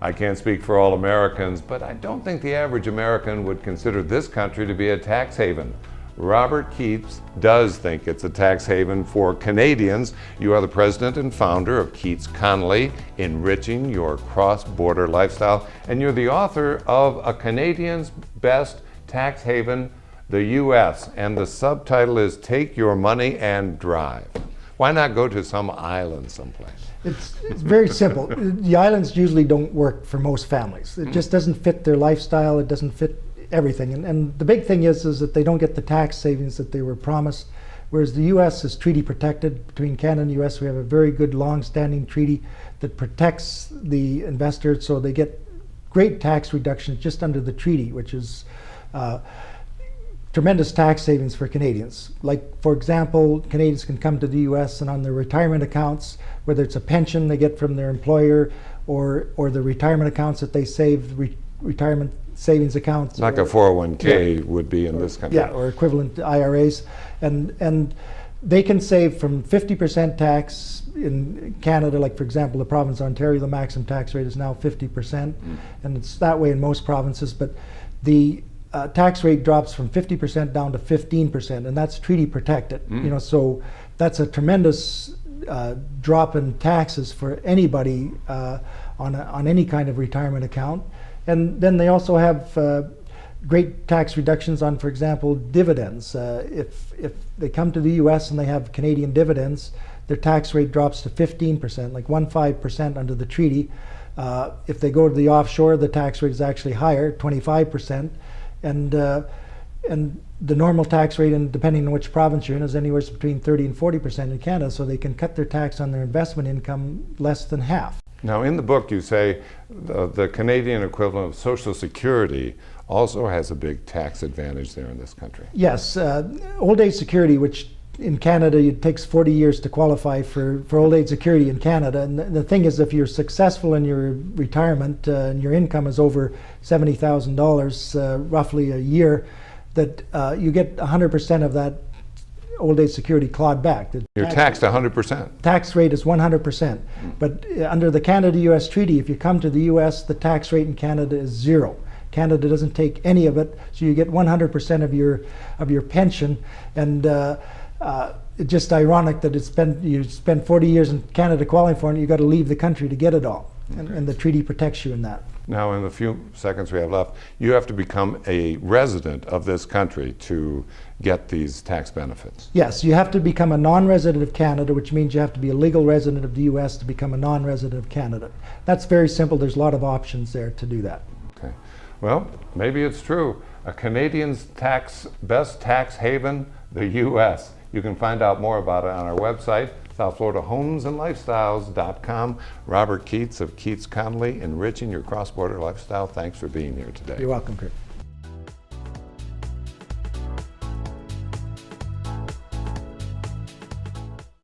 I can't speak for all Americans, but I don't think the average American would consider this country to be a tax haven. Robert Keats does think it's a tax haven for Canadians. You are the president and founder of KeatsConnelly, Enriching Your Cross-Border Lifestyle, and you're the author of A Canadian's Best Tax Haven, the U.S., and the subtitle is Take Your Money and Drive. Why not go to some island someplace? It's very simple. The islands usually don't work for most families. It just doesn't fit their lifestyle. It doesn't fit everything. And the big thing is that they don't get the tax savings that they were promised. Whereas the U.S. is treaty protected. Between Canada and the U.S., we have a very good long-standing treaty that protects the investors, so they get great tax reductions just under the treaty, which is tremendous tax savings for Canadians. Like, for example, Canadians can come to the U.S. and on their retirement accounts, whether it's a pension they get from their employer or the retirement accounts that they save, retirement savings accounts. Like a 401k would be in this country. Yeah, or equivalent IRAs. And they can save from 50% tax in Canada, like for example, the province of Ontario, the maximum tax rate is now 50%, and it's that way in most provinces, but the tax rate drops from 50% down to 15%, and that's treaty protected. You know, so that's a tremendous drop in taxes for anybody on any kind of retirement account. And then they also have great tax reductions on, for example, dividends. If they come to the U.S. and they have Canadian dividends, their tax rate drops to 15%, like 15% under the treaty. If they go to the offshore, the tax rate is actually higher, 25%. And the normal tax rate, and depending on which province you're in, is anywhere between 30 and 40% in Canada, so they can cut their tax on their investment income less than half. Now, in the book, you say the Canadian equivalent of Social Security also has a big tax advantage there in this country. Yes, old age security, which in Canada it takes 40 years to qualify for old age security in Canada. And the thing is, if you're successful in your retirement and your income is over $70,000 roughly a year, that you get 100% of that old age security clawed back. You're taxed 100%. Tax rate is 100%. But under the Canada-U.S. treaty, if you come to the U.S., the tax rate in Canada is zero. Canada doesn't take any of it, so you get 100% of your pension. And it's just ironic that you spend 40 years in Canada qualifying for it, and you got to leave the country to get it all. Okay. And the treaty protects you in that. Now, in the few seconds we have left, you have to become a resident of this country to get these tax benefits. Yes, you have to become a non-resident of Canada, which means you have to be a legal resident of the U.S. to become a non-resident of Canada. That's very simple. There's a lot of options there to do that. Okay. Well, maybe it's true. A Canadian's best tax haven, the U.S. You can find out more about it on our website, SouthFloridaHomesAndLifestyles.com. Robert Keats of KeatsConnelly, Enriching Your Cross-Border Lifestyle. Thanks for being here today. You're welcome, Kurt.